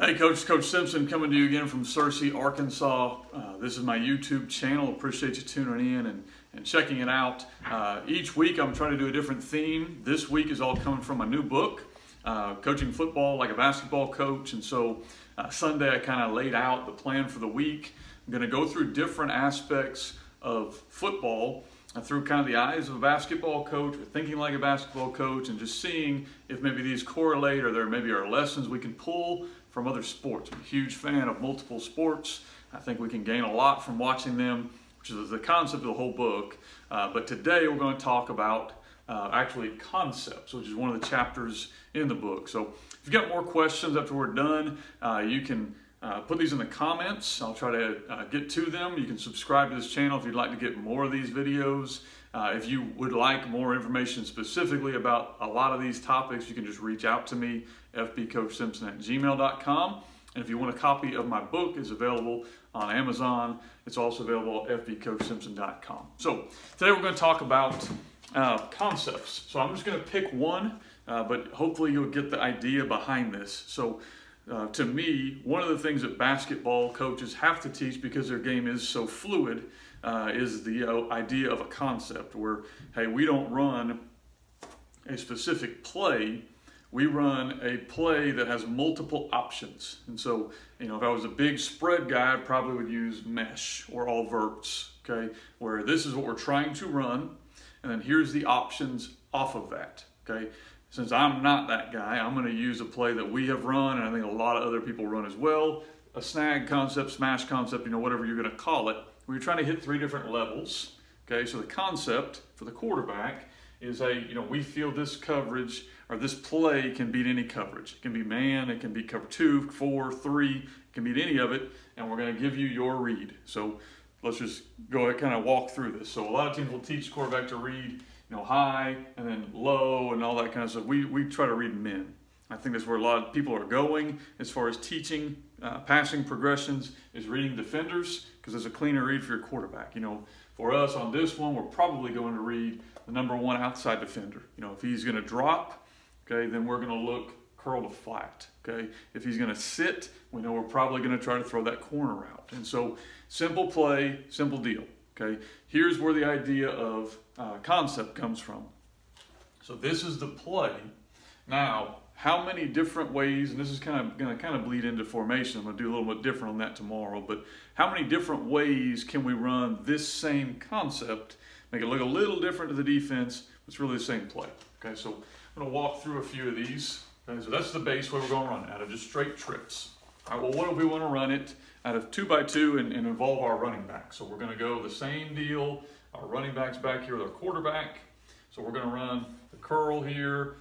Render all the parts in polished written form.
Hey Coach, Coach Simpson coming to you again from Searcy, Arkansas. This is my YouTube channel. Appreciate you tuning in and checking it out. Each week I'm trying to do a different theme. This week is all coming from a new book, Coaching Football Like a Basketball Coach. And so Sunday I kind of laid out the plan for the week. I'm going to go through different aspects of football through kind of the eyes of a basketball coach, or thinking like a basketball coach, and just seeing if maybe these correlate or there maybe are lessons we can pull from other sports. I'm a huge fan of multiple sports. I think we can gain a lot from watching them, which is the concept of the whole book. But today we're going to talk about actually concepts, which is one of the chapters in the book. So if you've got more questions after we're done, you can put these in the comments. I'll try to get to them. You can subscribe to this channel if you'd like to get more of these videos. If you would like more information specifically about a lot of these topics, you can just reach out to me, fbcoachsimpson@gmail.com. And if you want a copy of my book, it's available on Amazon. It's also available at fbcoachsimpson.com. So today we're going to talk about concepts. So I'm just going to pick one, but hopefully you'll get the idea behind this. So to me, one of the things that basketball coaches have to teach, because their game is so fluid, is the idea of a concept where, hey, we don't run a specific play, we run a play that has multiple options. And so, if I was a big spread guy, I probably would use mesh or all verts, okay, where this is what we're trying to run, and then here's the options off of that, okay. Since I'm not that guy, I'm going to use a play that we have run, and I think a lot of other people run as well, a snag concept, smash concept, whatever you're going to call it. We're trying to hit 3 different levels. Okay, so the concept for the quarterback is we feel this coverage or this play can beat any coverage. It can be man, it can be cover 2, 4, 3, it can beat any of it, and we're going to give you your read. So let's just go ahead and kind of walk through this. So a lot of teams will teach quarterback to read high and then low and all that kind of stuff. We try to read men. I think that's where a lot of people are going as far as teaching passing progressions, is reading defenders, because there's a cleaner read for your quarterback. For us on this one, we're probably going to read the #1 outside defender. If he's going to drop, okay, then we're going to look curl to flat. Okay, if he's going to sit, we know we're probably going to try to throw that corner route. And so simple play, simple deal. Okay, here's where the idea of concept comes from. So this is the play. Now, how many different ways, and this is going to bleed into formation. I'm going to do a little bit different on that tomorrow, but how many different ways can we run this same concept, make it look a little different to the defense, but it's really the same play. Okay, so I'm going to walk through a few of these. Okay, so that's the base way we're going to run it, out of just straight trips. All right, well, what if we want to run it out of 2x2 and involve our running back? So we're going to go the same deal. Our running back's back here with our quarterback. So we're going to run the curl here,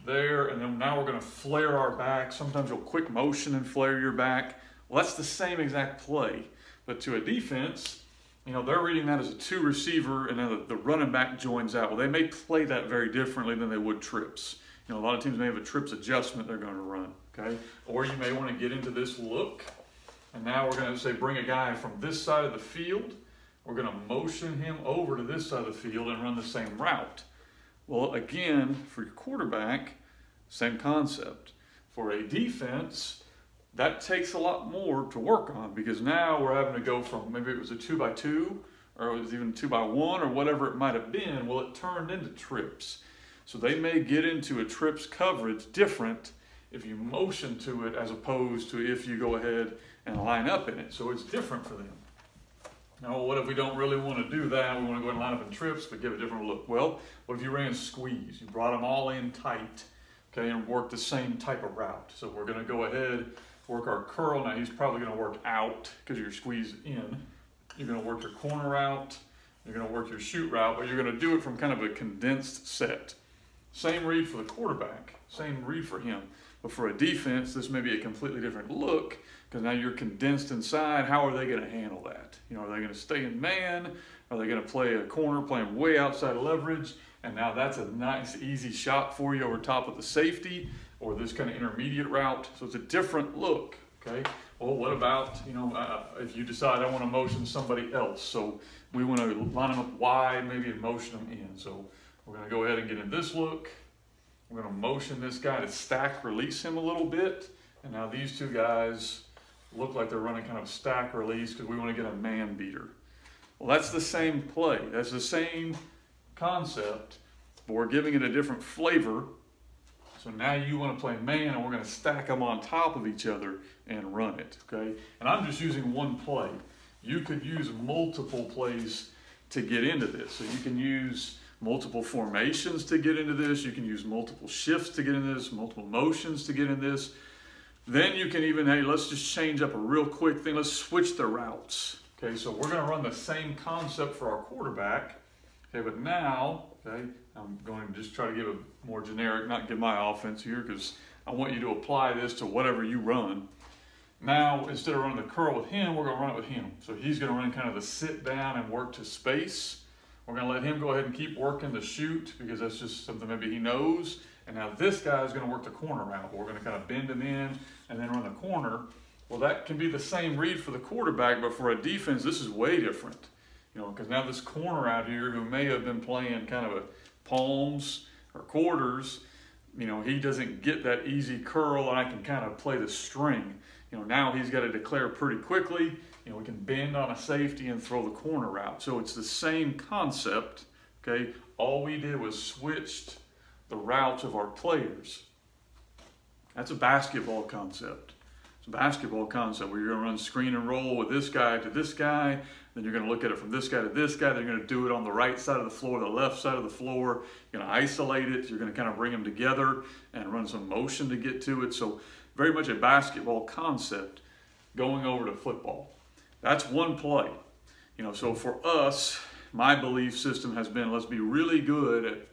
there, and then now we're going to flare our back. Sometimes you'll quick motion and flare your back. Well, that's the same exact play. But to a defense, they're reading that as a 2 receiver, and then the running back joins out. Well, they may play that very differently than they would trips. A lot of teams may have a trips adjustment they're going to run, okay? Or you may want to get into this look, and now we're going to say bring a guy from this side of the field. We're going to motion him over to this side of the field and run the same route. Well, again, for your quarterback, same concept. For a defense, that takes a lot more to work on, because now we're having to go from, maybe it was a 2x2, or it was even 2x1, or whatever it might have been. Well, it turned into trips. So they may get into a trips coverage different if you motion to it as opposed to if you go ahead and line up in it. So it's different for them. Now, what if we don't really want to do that? We want to go and line up in trips, but give a different look. Well, what if you ran squeeze? You brought them all in tight, okay, and worked the same type of route. So we're going to go ahead, work our curl. Now, he's probably going to work out because you're squeezed in. You're going to work your corner route. You're going to work your shoot route, but you're going to do it from kind of a condensed set. Same read for the quarterback, same read for him. But for a defense, this may be a completely different look, because now you're condensed inside. How are they going to handle that? Are they going to stay in man? Are they going to play a corner, playing way outside leverage? And now that's a nice, easy shot for you over top of the safety, or this kind of intermediate route. So it's a different look, okay? Well, what about, if you decide I want to motion somebody else? So we want to line them up wide, maybe, and motion them in. So we're going to go ahead and get in this look. We're going to motion this guy to stack, release him a little bit, And now these two guys look like they're running kind of stack release because we want to get a man beater. Well, that's the same play. That's the same concept, but we're giving it a different flavor. So now you want to play man, and we're going to stack them on top of each other and run it, okay? And I'm just using one play. You could use multiple plays to get into this. So you can use multiple formations to get into this. You can use multiple shifts to get into this, multiple motions to get in this. Then you can even, hey, let's just change up a real quick thing. Let's switch the routes. Okay, so we're going to run the same concept for our quarterback. Okay, but now, okay, I'm going to just try to give a more generic, not give my offense here, because I want you to apply this to whatever you run. Now, instead of running the curl with him, we're going to run it with him. So he's going to run kind of the sit down and work to space. We're going to let him go ahead and keep working the shoot, because that's just something maybe he knows. And now this guy is going to work the corner route. We're going to kind of bend him in and then run the corner. Well, that can be the same read for the quarterback, but for a defense, this is way different. You know, because now this corner out here who may have been playing kind of a palms or quarters, you know, he doesn't get that easy curl, and I can kind of play the string. You know, now he's got to declare pretty quickly. You know, we can bend on a safety and throw the corner route. So it's the same concept, okay? All we did was switched the routes of our players. That's a basketball concept. It's a basketball concept where you're going to run screen and roll with this guy to this guy, then you're going to look at it from this guy to this guy, then you're going to do it on the right side of the floor, the left side of the floor. You're going to isolate it, you're going to kind of bring them together and run some motion to get to it. So very much a basketball concept going over to football. That's one play. You know, so for us, my belief system has been, let's be really good at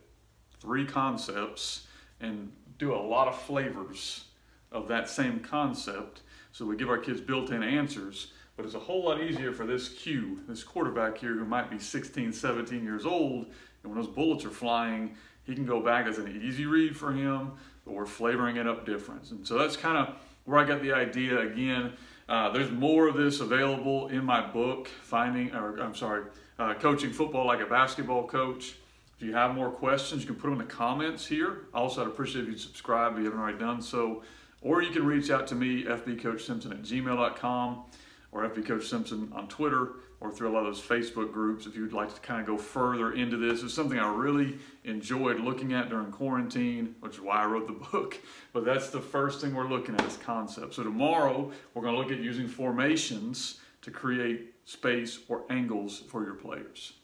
3 concepts and do a lot of flavors of that same concept, so we give our kids built-in answers. But it's a whole lot easier for this Q, this quarterback here who might be 16, 17 years old, and when those bullets are flying, he can go back as an easy read for him, but we're flavoring it up different. And so that's kind of where I got the idea. Again, there's more of this available in my book, Coaching Football Like a Basketball Coach. If you have more questions, you can put them in the comments here. Also, I'd appreciate if you'd subscribe if you haven't already done so. Or you can reach out to me, fbcoachsimpson@gmail.com, or fbcoachsimpson on Twitter, or through a lot of those Facebook groups if you'd like to kind of go further into this. It's something I really enjoyed looking at during quarantine, which is why I wrote the book. But that's the first thing we're looking at, is concept. So tomorrow, we're going to look at using formations to create space or angles for your players.